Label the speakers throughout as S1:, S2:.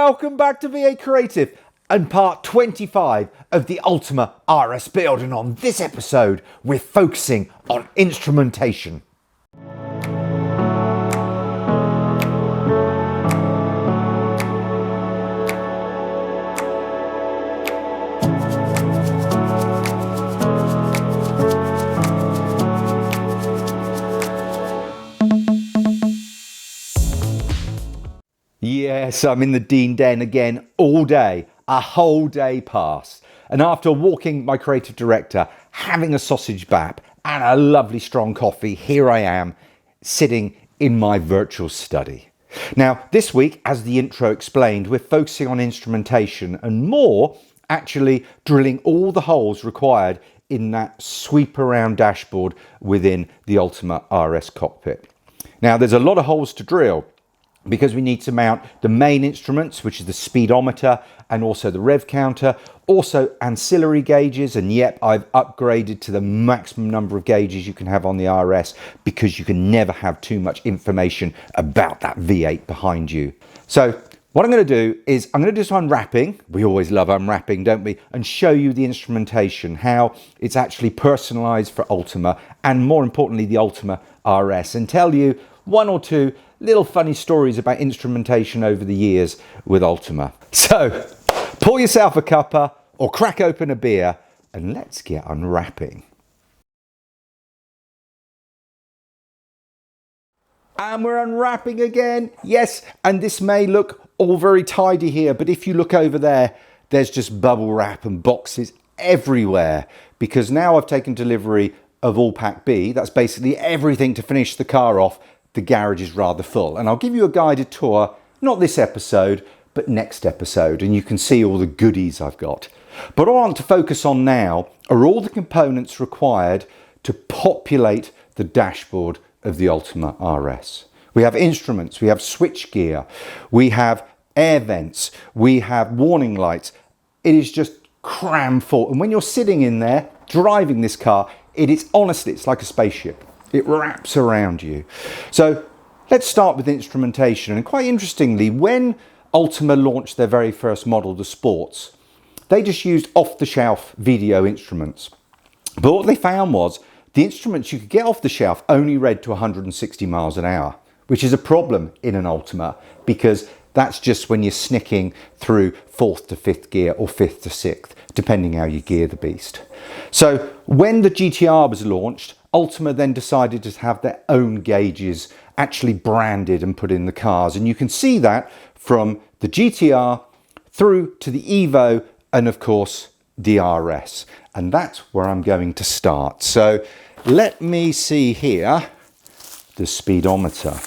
S1: welcome back to V8 Creative and part 25 of the Ultima RS build, and on this episode we're focusing on instrumentation. Yes, I'm in the Dean Den again all day, a whole day past. And after walking my creative director, having a sausage bap and a lovely strong coffee, here I am sitting in my virtual study. Now, this week, as the intro explained, we're focusing on instrumentation and more actually drilling all the holes required in that sweep around dashboard within the Ultima RS cockpit. Now, there's a lot of holes to drill, because we need to mount the main instruments, which is the speedometer and also the rev counter, also ancillary gauges, and yep, I've upgraded to the maximum number of gauges you can have on the RS because you can never have too much information about that V8 behind you. So what I'm going to do is I'm going to do some unwrapping. We always love unwrapping, don't we? And show you the instrumentation, how it's actually personalized for Ultima, and more importantly, the Ultima RS, and tell you one or two little funny stories about instrumentation over the years with Ultima. So pour yourself a cuppa or crack open a beer and let's get unwrapping. And we're unwrapping again. Yes, and this may look all very tidy here, but if you look over there, there's just bubble wrap and boxes everywhere, because now I've taken delivery of all pack B. That's basically everything to finish the car off. The garage is rather full, and I'll give you a guided tour, not this episode, but next episode, and you can see all the goodies I've got. But what I want to focus on now are all the components required to populate the dashboard of the Ultima RS. We have instruments, we have switchgear, we have air vents, we have warning lights. It is just cram full, and when you're sitting in there driving this car, it is honestly, it's like a spaceship. It wraps around you. So let's start with instrumentation. And quite interestingly, when Ultima launched their very first model, the Sports, they just used off-the-shelf video instruments. But what they found was the instruments you could get off the shelf only read to 160 miles an hour, which is a problem in an Ultima, because that's just when you're snicking through 4th to 5th gear or 5th to 6th, depending how you gear the beast. So when the GTR was launched, Ultima then decided to have their own gauges actually branded and put in the cars. And you can see that from the GTR through to the Evo and of course the RS. And that's where I'm going to start. So let me see here the speedometer.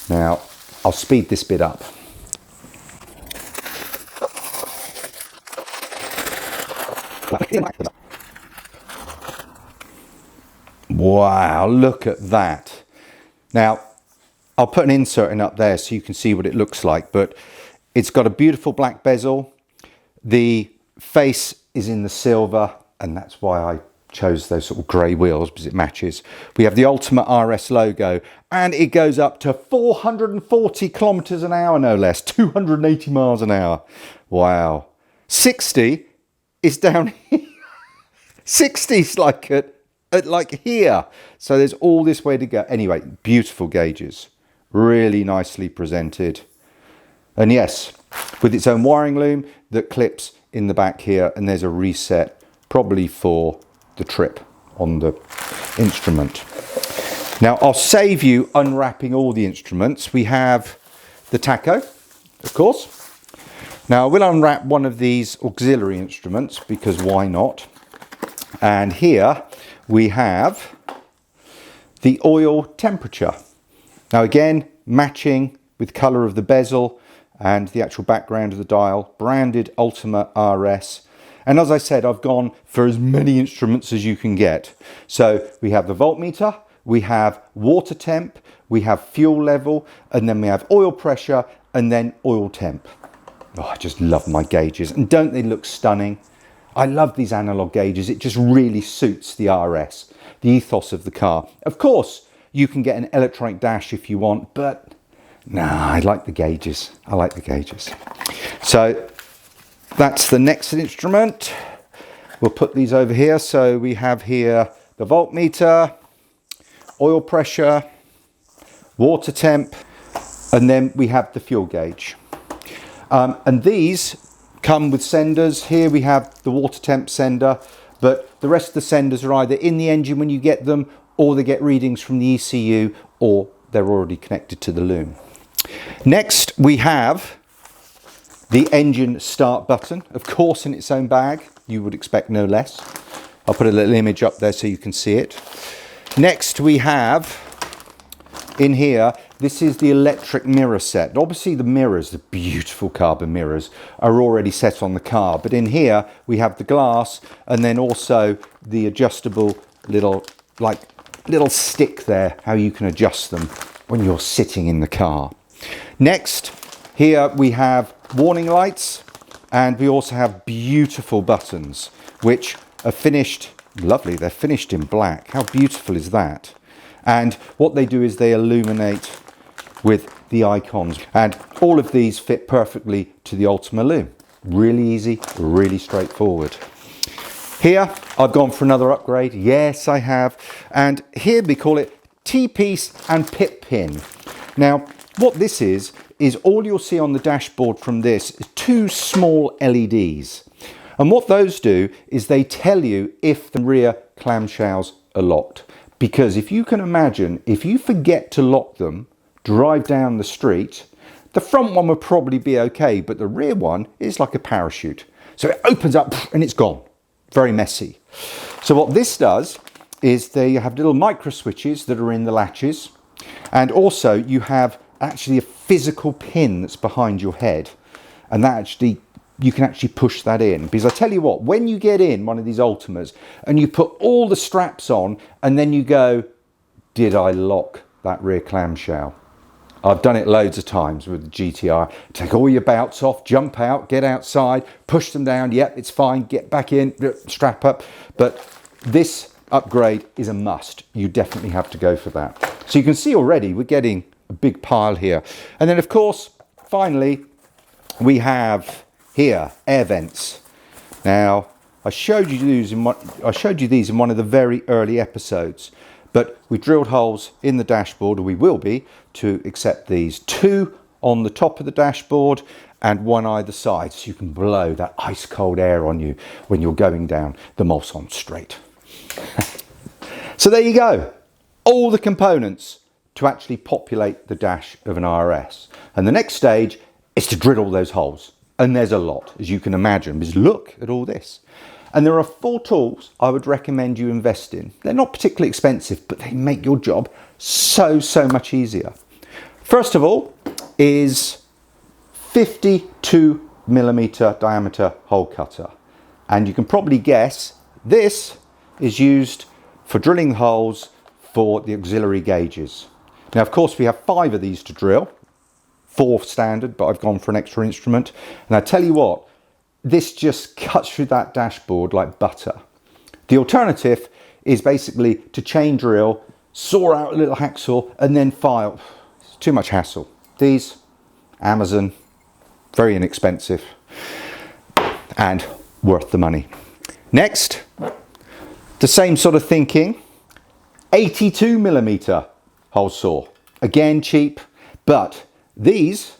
S1: Now I'll speed this bit up. Wow, look at that. Now, I'll put an insert in up there so you can see what it looks like, but it's got a beautiful black bezel. The face is in the silver, and that's why I chose those sort of grey wheels, because it matches. We have the Ultima RS logo, and it goes up to 440 kilometers an hour, no less, 280 miles an hour. Wow. 60 is down here. 60 is like here. So there's all this way to go. Anyway, beautiful gauges, really nicely presented. And yes, with its own wiring loom that clips in the back here, and there's a reset probably for the trip on the instrument. Now I'll save you unwrapping all the instruments. We have the tacho, of course. Now I will unwrap one of these auxiliary instruments, because why not? And here we have the oil temperature. Now again, matching with colour of the bezel and the actual background of the dial, branded Ultima RS. And as I said, I've gone for as many instruments as you can get. So we have the voltmeter, we have water temp, we have fuel level, and then we have oil pressure, and then oil temp. Oh, I just love my gauges, and don't they look stunning? I love these analog gauges. It just really suits the RS, the ethos of the car. Of course, you can get an electronic dash if you want, but nah, I like the gauges. I like the gauges. So that's the next instrument. We'll put these over here. So we have here the voltmeter, oil pressure, water temp, and then we have the fuel gauge. And these come with senders. Here we have the water temp sender, but the rest of the senders are either in the engine when you get them, or they get readings from the ECU, or they're already connected to the loom. Next, we have the engine start button, of course, in its own bag. You would expect no less. I'll put a little image up there so you can see it. Next, we have in here, this is the electric mirror set. Obviously the mirrors, the beautiful carbon mirrors, are already set on the car, but in here we have the glass and then also the adjustable little stick there, how you can adjust them when you're sitting in the car. Next, here we have warning lights, and we also have beautiful buttons which are finished, lovely, they're finished in black. How beautiful is that? And what they do is they illuminate with the icons, and all of these fit perfectly to the Ultima loom. Really easy, really straightforward. Here I've gone for another upgrade. Yes, I have. And here we call it T-piece and pit pin. Now what this is all you'll see on the dashboard from this is two small LEDs. And what those do is they tell you if the rear clamshells are locked. Because if you can imagine, if you forget to lock them, drive down the street, the front one would probably be okay, but the rear one is like a parachute. So it opens up and it's gone. Very messy. So what this does is they have little micro switches that are in the latches, and also you have actually a physical pin that's behind your head, and that actually you can actually push that in. Because I tell you what, when you get in one of these Ultimas and you put all the straps on and then you go, did I lock that rear clamshell? I've done it loads of times with the GTR. Take all your belts off, jump out, get outside, push them down. Yep, it's fine. Get back in, strap up. But this upgrade is a must. You definitely have to go for that. So you can see already we're getting a big pile here. And then of course, finally, we have here air vents. Now, I showed you these in one of the very early episodes. But we drilled holes in the dashboard, or we will be, to accept these. Two on the top of the dashboard and one either side, so you can blow that ice cold air on you when you're going down the Mulsanne straight. So there you go. All the components to actually populate the dash of an RS. And the next stage is to drill all those holes. And there's a lot, as you can imagine, because look at all this. And there are 4 tools I would recommend you invest in. They're not particularly expensive, but they make your job so much easier. First of all is 52mm diameter hole cutter. And you can probably guess this is used for drilling holes for the auxiliary gauges. Now, of course, we have 5 of these to drill. 4 standard, but I've gone for an extra instrument. And I tell you what, this just cuts through that dashboard like butter. The alternative is basically to chain drill, saw out a little hacksaw and then file. It's too much hassle. These, Amazon, very inexpensive and worth the money. Next, the same sort of thinking, 82mm hole saw. Again, cheap, but these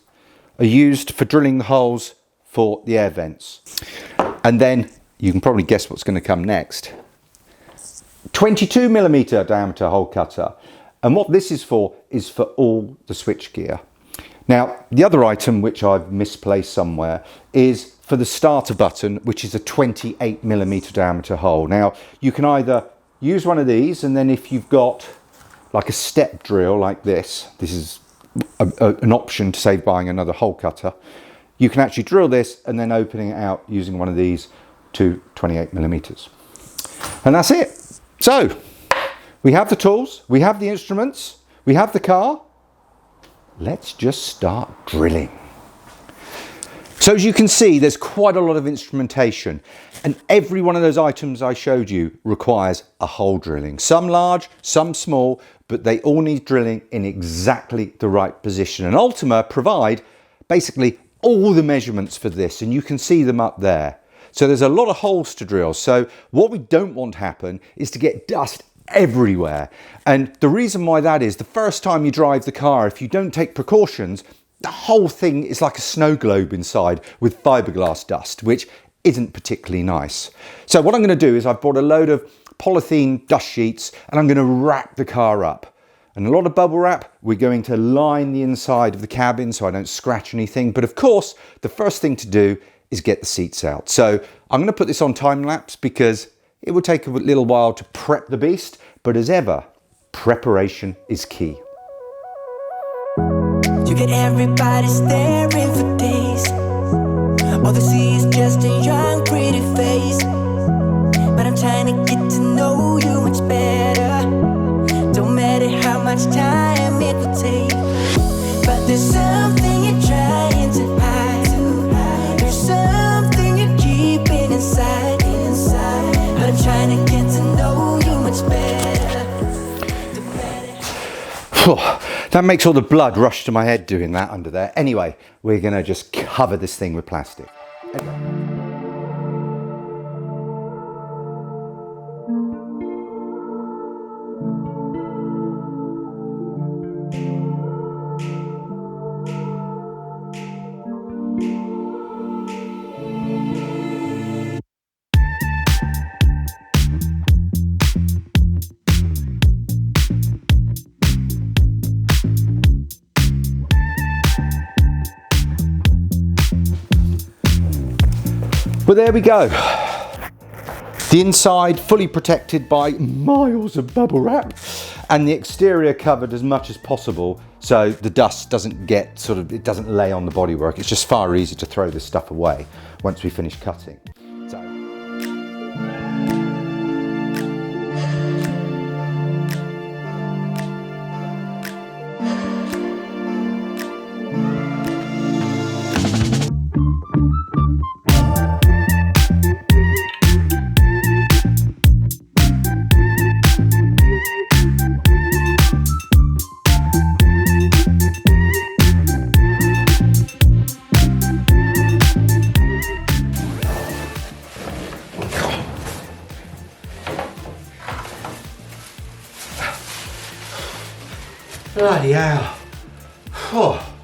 S1: are used for drilling the holes for the air vents. And then you can probably guess what's going to come next. 22mm diameter hole cutter. And what this is for all the switchgear. Now, the other item which I've misplaced somewhere is for the starter button, which is a 28mm diameter hole. Now, you can either use one of these, and then if you've got like a step drill like this is an option to save buying another hole cutter. You can actually drill this and then opening it out using one of these to 28mm. And that's it. So we have the tools, we have the instruments, we have the car. Let's just start drilling. So as you can see, there's quite a lot of instrumentation, and every one of those items I showed you requires a hole drilling. Some large, some small, but they all need drilling in exactly the right position. And Ultima provide basically all the measurements for this, and you can see them up there. So there's a lot of holes to drill. So what we don't want to happen is to get dust everywhere. And the reason why that is, the first time you drive the car, if you don't take precautions, the whole thing is like a snow globe inside with fiberglass dust, which isn't particularly nice. So what I'm going to do is I've bought a load of polythene dust sheets and I'm going to wrap the car up. And a lot of bubble wrap, we're going to line the inside of the cabin so I don't scratch anything. But of course, the first thing to do is get the seats out. So I'm going to put this on time lapse because it will take a little while to prep the beast. But as ever, preparation is key.
S2: You get everybody staring for days. All they see is just a young, pretty face. But I'm trying to get to know you much better. Don't matter how much time it will take. But there's something you're trying to hide. There's something you're keeping inside. But I'm trying to get to know you much better.
S1: That makes all the blood rush to my head doing that under there. Anyway, we're going to just cover this thing with plastic. But there we go. The inside fully protected by miles of bubble wrap and the exterior covered as much as possible so the dust doesn't get it doesn't lay on the bodywork. It's just far easier to throw this stuff away once we finish cutting. Bloody hell. Oh.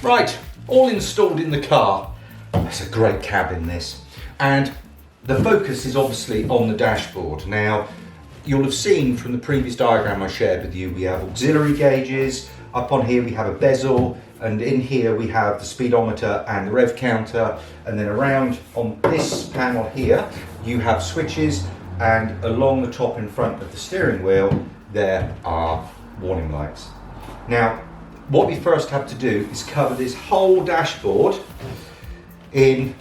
S1: Right, all installed in the car. It's a great cabin, this. And the focus is obviously on the dashboard. Now, you'll have seen from the previous diagram I shared with you, we have auxiliary gauges. Up on here we have a bezel, and in here we have the speedometer and the rev counter. And then around on this panel here, you have switches, and along the top in front of the steering wheel, there are warning lights. Now, what we first have to do is cover this whole dashboard in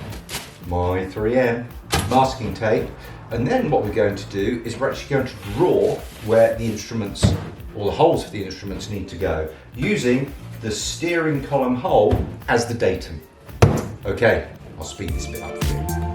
S1: my 3M masking tape. And then what we're going to do is we're actually going to draw where the instruments, or the holes for the instruments, need to go, using the steering column hole as the datum. Okay, I'll speed this bit up for you.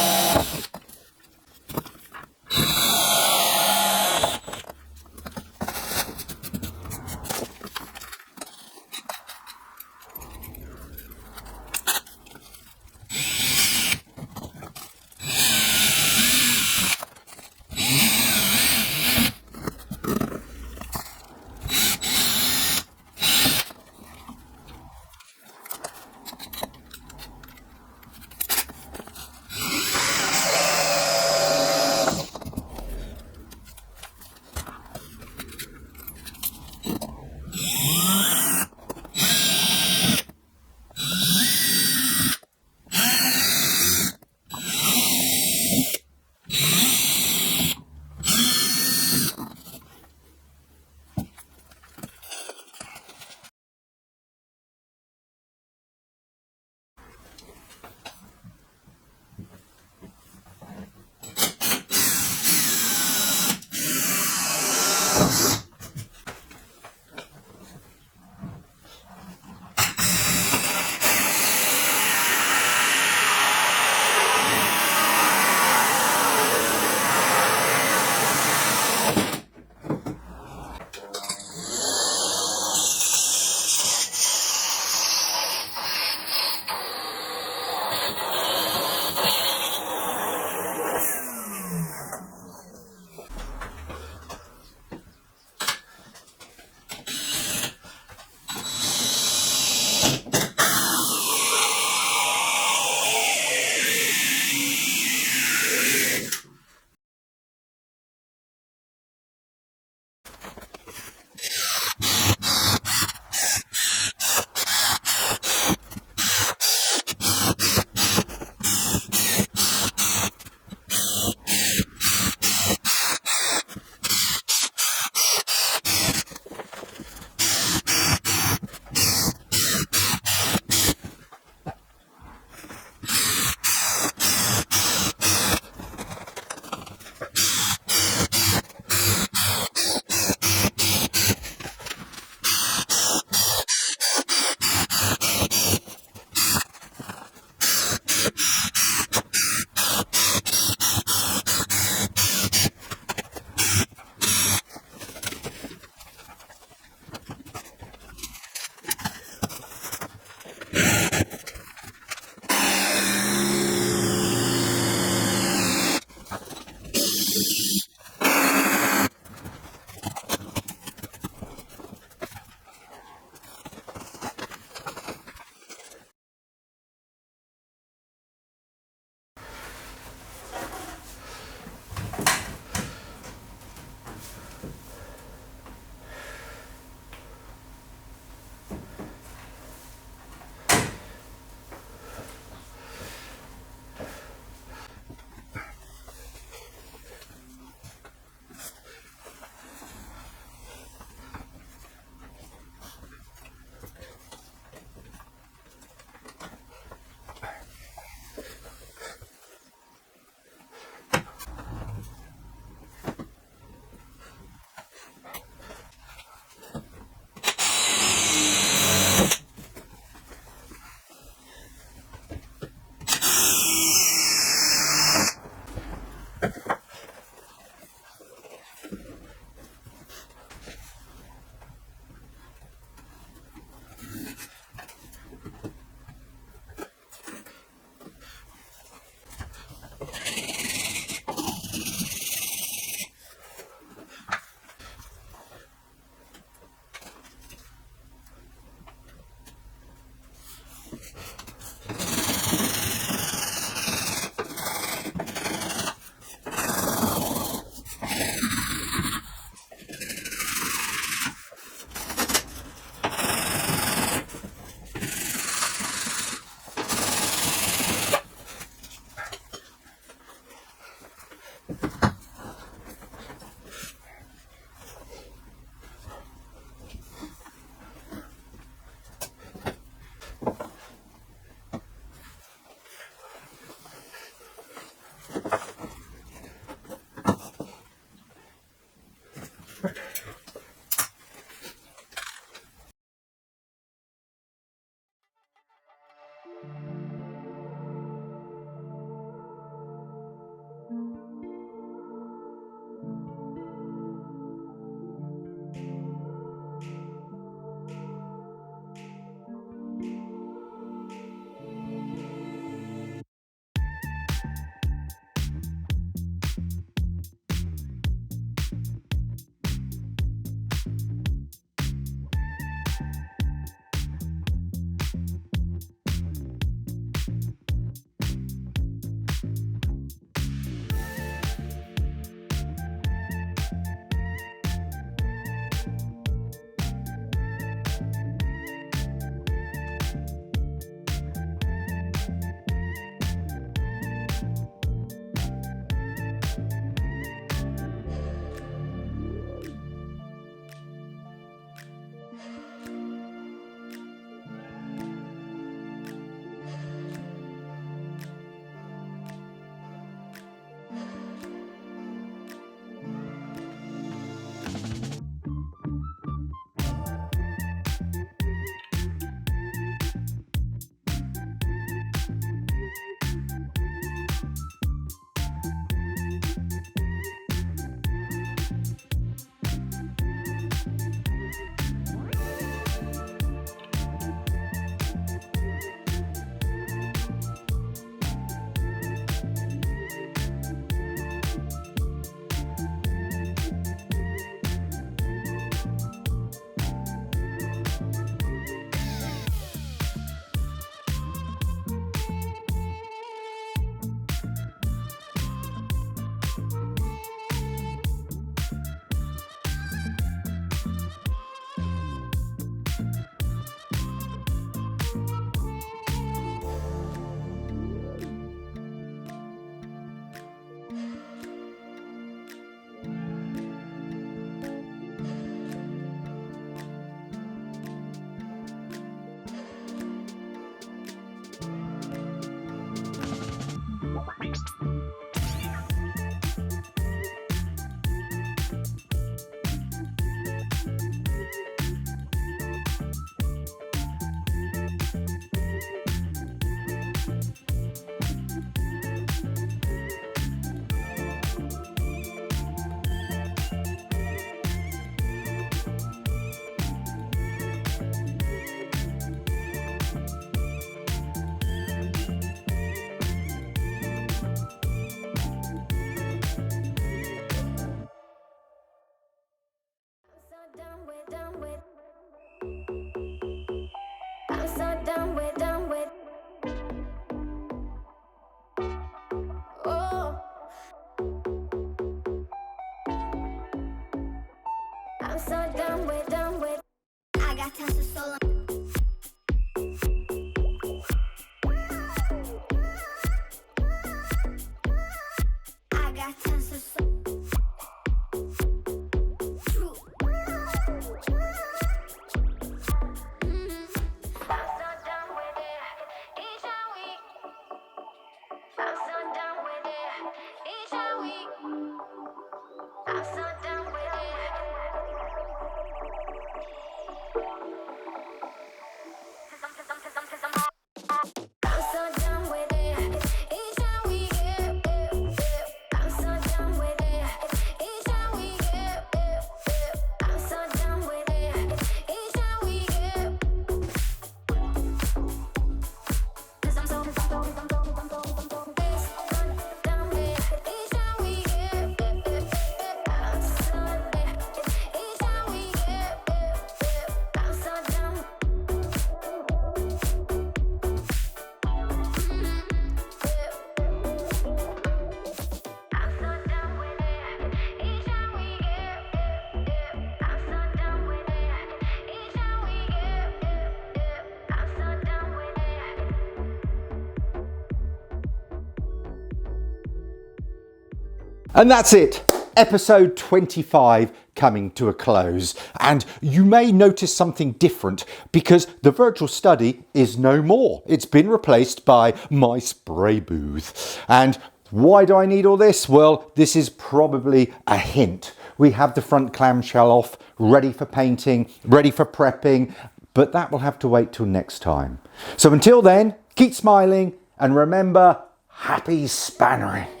S1: And that's it. Episode 25 coming to a close. And you may notice something different because the virtual study is no more. It's been replaced by my spray booth. And why do I need all this? Well, this is probably a hint. We have the front clamshell off, ready for painting, ready for prepping, but that will have to wait till next time. So until then, keep smiling and remember, happy spannering.